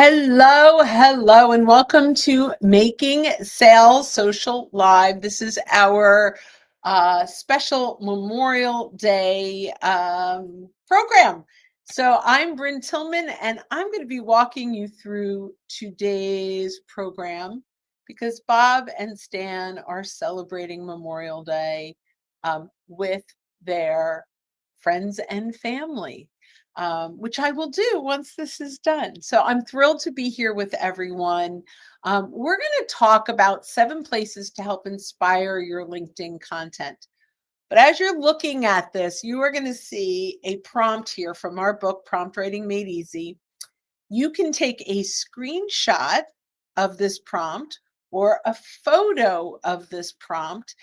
Hello, and welcome to Making Sales Social Live. This is our special Memorial Day program. So I'm Bryn Tillman, and I'm going to be walking you through today's program because Bob and Stan are celebrating Memorial Day with their friends and family, which I will do once this is done. So I'm thrilled to be here with everyone. We're going to talk about 7 places to help inspire your LinkedIn content. But as you're looking at this, you are going to see a prompt here from our book, Prompt Writing Made Easy. You can take a screenshot of this prompt or a photo of this prompt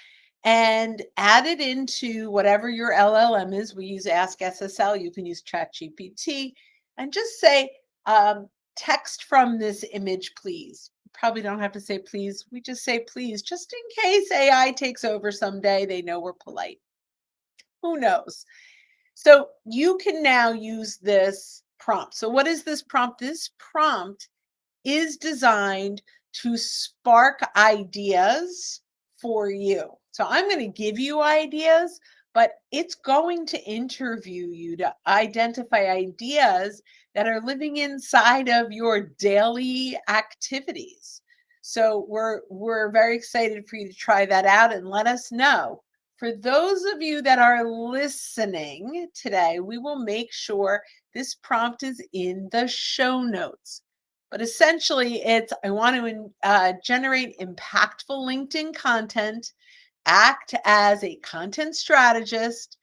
and add it into whatever your LLM is. We use Ask SSL. You can use ChatGPT and just say, text from this image, please. You probably don't have to say please. We just say please, just in case AI takes over someday. They know we're polite. Who knows? So you can now use this prompt. So what is this prompt? This prompt is designed to spark ideas for you. So I'm going to give you ideas, but it's going to interview you to identify ideas that are living inside of your daily activities. So we're very excited for you to try that out and let us know. For those of you that are listening today, we will make sure this prompt is in the show notes. But essentially, it's I want to generate impactful LinkedIn content, act as a content strategist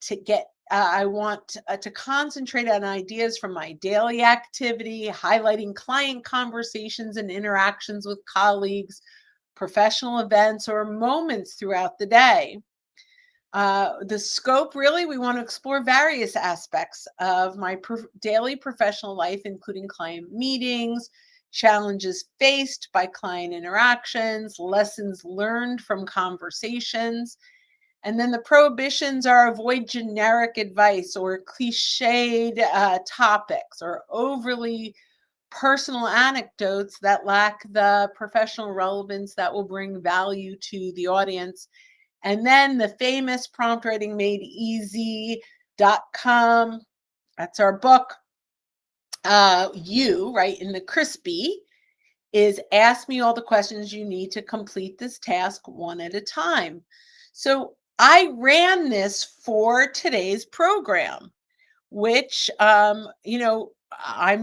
to get. I want to concentrate on ideas from my daily activity, highlighting client conversations and interactions with colleagues, professional events, or moments throughout the day. The scope, really, we want to explore various aspects of my daily professional life, including client meetings, challenges faced by client interactions, lessons learned from conversations. And then the prohibitions are avoid generic advice or cliched topics or overly personal anecdotes that lack the professional relevance that will bring value to the audience. And then the famous Prompt Writing Made Easy.com. That's our book. You, right, in the crispy, is ask me all the questions you need to complete this task one at a time. So I ran this for today's program, which, I'm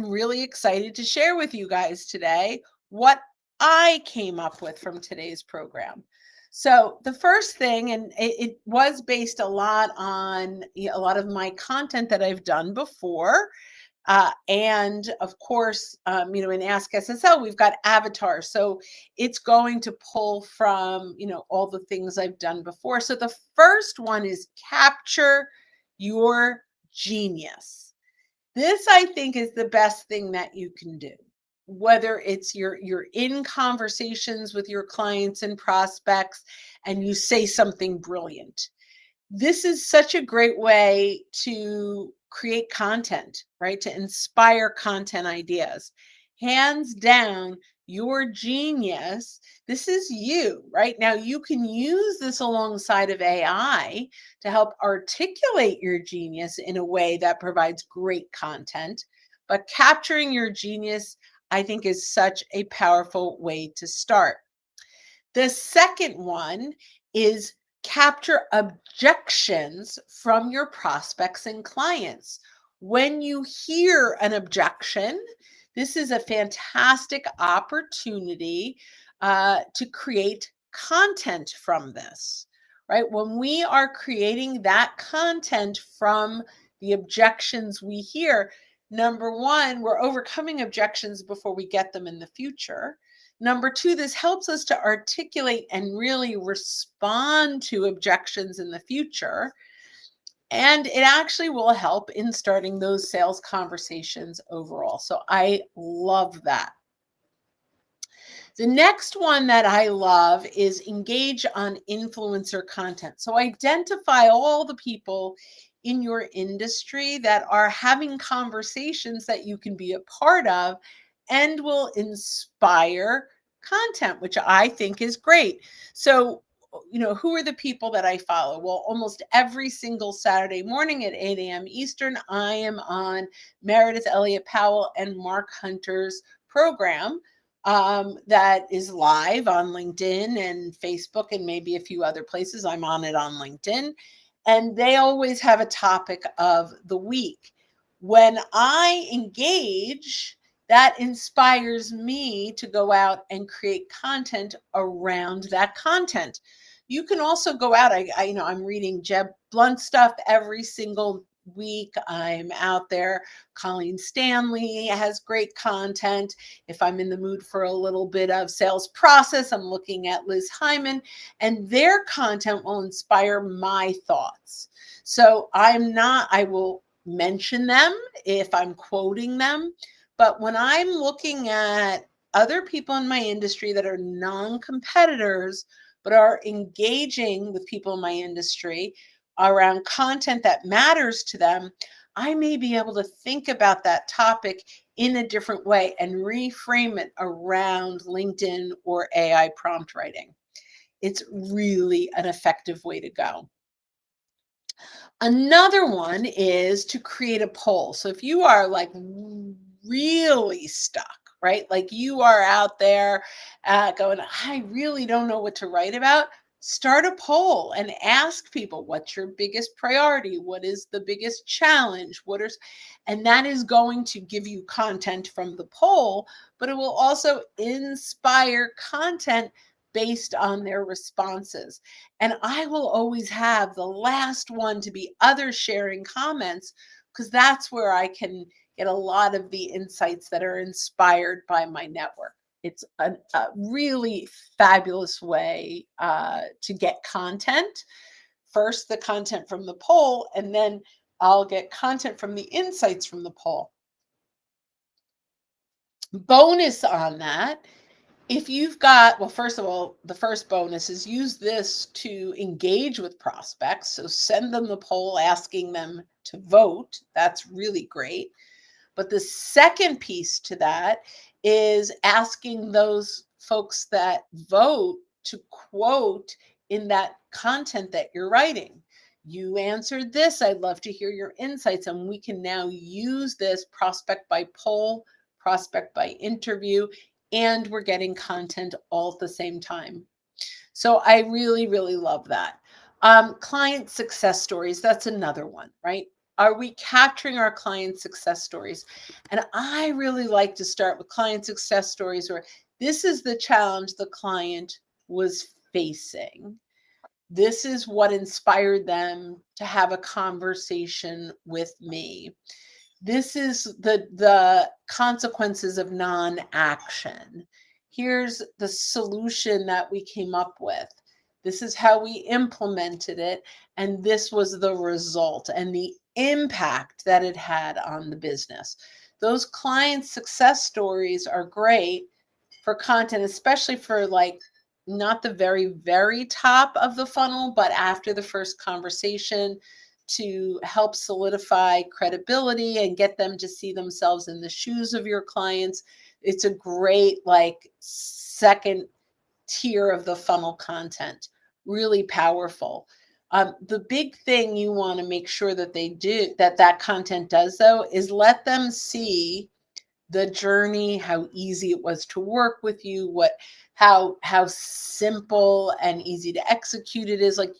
really excited to share with you guys today what I came up with from today's program. So the first thing, and it was based a lot on a lot of my content that I've done before. And of course, in Ask SSL, we've got avatars. So it's going to pull from, all the things I've done before. So the first one is capture your genius. This, I think, is the best thing that you can do. Whether it's you're in conversations with your clients and prospects and you say something brilliant. This is such a great way to create content, right? To inspire content ideas. Hands down, your genius, this is you, right? Now you can use this alongside of AI to help articulate your genius in a way that provides great content. But capturing your genius, I think, is such a powerful way to start. The second one is capture objections from your prospects and clients. When you hear an objection, this is a fantastic opportunity to create content from this, right? When we are creating that content from the objections we hear, number one, we're overcoming objections before we get them in the future. Number two, this helps us to articulate and really respond to objections in the future. And it actually will help in starting those sales conversations overall. So I love that. The next one that I love is engage on influencer content. So identify all the people in your industry that are having conversations that you can be a part of and will inspire content, which I think is great. So, who are the people that I follow? Well, almost every single Saturday morning at 8 a.m. Eastern, I am on Meredith Elliott Powell and Mark Hunter's program that is live on LinkedIn and Facebook and maybe a few other places. I'm on it on LinkedIn. And they always have a topic of the week. When I engage, that inspires me to go out and create content around that content. You can also go out. I'm reading Jeb Blunt stuff every single week. I'm out there. Colleen Stanley has great content. If I'm in the mood for a little bit of sales process, I'm looking at Liz Hyman, and their content will inspire my thoughts. So I will mention them if I'm quoting them. But when I'm looking at other people in my industry that are non-competitors, but are engaging with people in my industry around content that matters to them, I may be able to think about that topic in a different way and reframe it around LinkedIn or AI prompt writing. It's really an effective way to go. Another one is to create a poll. So if you are like really stuck, right? Like you are out there going, I really don't know what to write about. Start a poll and ask people, what's your biggest priority? What is the biggest challenge? And that is going to give you content from the poll, but it will also inspire content based on their responses. And I will always have the last one to be others sharing comments, because that's where I can get a lot of the insights that are inspired by my network. It's a really fabulous way to get content. First, the content from the poll, and then I'll get content from the insights from the poll. Bonus on that, if you've got, well, first of all, the first bonus is use this to engage with prospects. So send them the poll asking them to vote. That's really great. But the second piece to that is asking those folks that vote to quote in that content that you're writing. You answered this. I'd love to hear your insights. And we can now use this prospect by poll, prospect by interview, and we're getting content all at the same time. So I really, really love that. Client success stories, that's another one, right? Are we capturing our client success stories? And I really like to start with client success stories where this is the challenge the client was facing. This is what inspired them to have a conversation with me. This is the consequences of non-action. Here's the solution that we came up with. This is how we implemented it, and this was the result and the impact that it had on the business. Those client success stories are great for content, especially for like not the very, very top of the funnel, but after the first conversation, to help solidify credibility and get them to see themselves in the shoes of your clients. It's a great like second tier of the funnel content, really powerful. The big thing you want to make sure that they do, that content does though, is let them see the journey, how easy it was to work with you, how simple and easy to execute it is. Like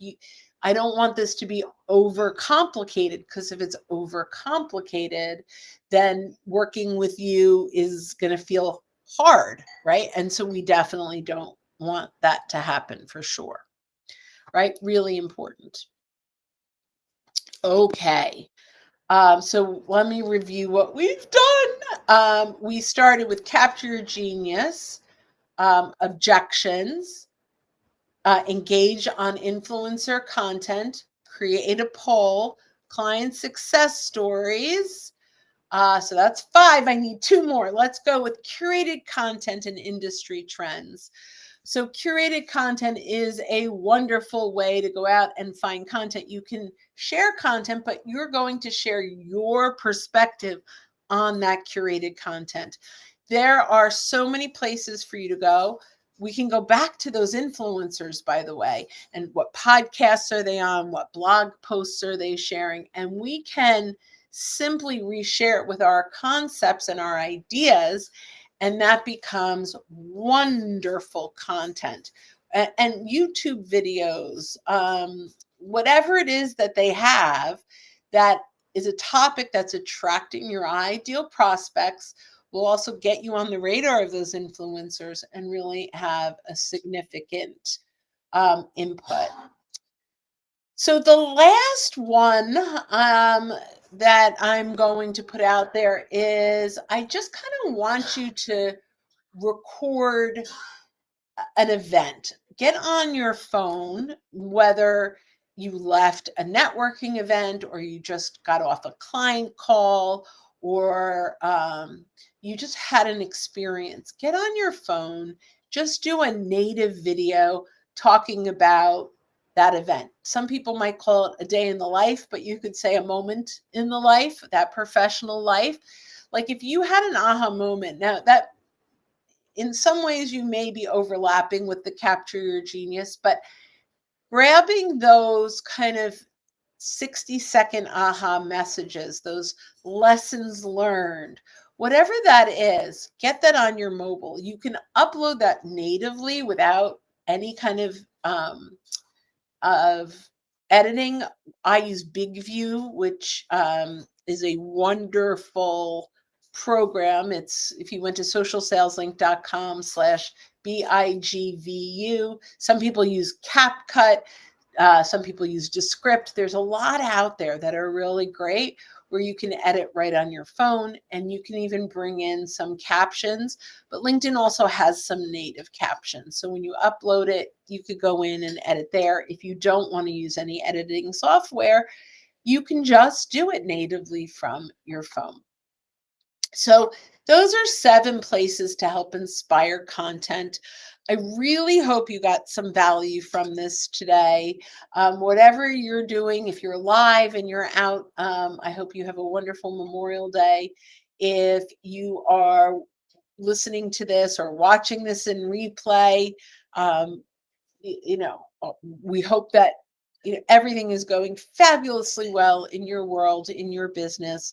I don't want this to be overcomplicated, because if it's overcomplicated, then working with you is going to feel hard, right? And so we definitely don't want that to happen for sure, right? Really important. Okay. So let me review what we've done. We started with Capture Your Genius, objections, engage on influencer content, create a poll, client success stories. So that's 5. I need 2 more. Let's go with curated content and industry trends. So curated content is a wonderful way to go out and find content. You can share content, but you're going to share your perspective on that curated content. There are so many places for you to go. We can go back to those influencers, by the way, and what podcasts are they on? What blog posts are they sharing? And we can simply reshare it with our concepts and our ideas, and that becomes wonderful content. And YouTube videos, whatever it is that they have that is a topic that's attracting your ideal prospects will also get you on the radar of those influencers and really have a significant input. So the last one that I'm going to put out there is I just kind of want you to record an event. Get on your phone, whether you left a networking event or you just got off a client call or you just had an experience. Get on your phone, just do a native video talking about that event. Some people might call it a day in the life, but you could say a moment in the life, that professional life. Like if you had an aha moment, now that in some ways you may be overlapping with the capture your genius, but grabbing those kind of 60-second aha messages, those lessons learned, whatever that is, get that on your mobile. You can upload that natively without any kind of editing. I use BigView, which is a wonderful program. It's if you went to socialsaleslink.com/BIGVU. Some people use CapCut. Some people use Descript. There's a lot out there that are really great where you can edit right on your phone and you can even bring in some captions. But LinkedIn also has some native captions. So when you upload it, you could go in and edit there. If you don't want to use any editing software, you can just do it natively from your phone. So those are 7 places to help inspire content. I really hope you got some value from this today. Whatever you're doing, if you're live and you're out, I hope you have a wonderful Memorial Day. If you are listening to this or watching this in replay, we hope that everything is going fabulously well in your world, in your business.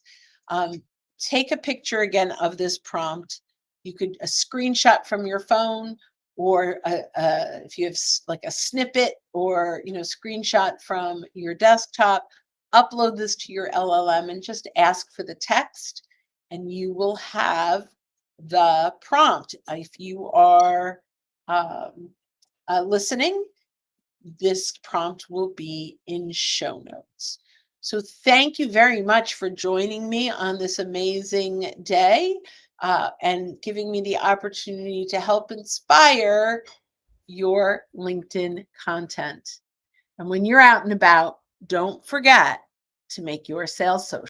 Take a picture again of this prompt. You could a screenshot from your phone, or if you have like a snippet or screenshot from your desktop, upload this to your LLM and just ask for the text, and you will have the prompt. If you are listening, this prompt will be in show notes. So thank you very much for joining me on this amazing day and giving me the opportunity to help inspire your LinkedIn content. And when you're out and about, don't forget to make your sales social.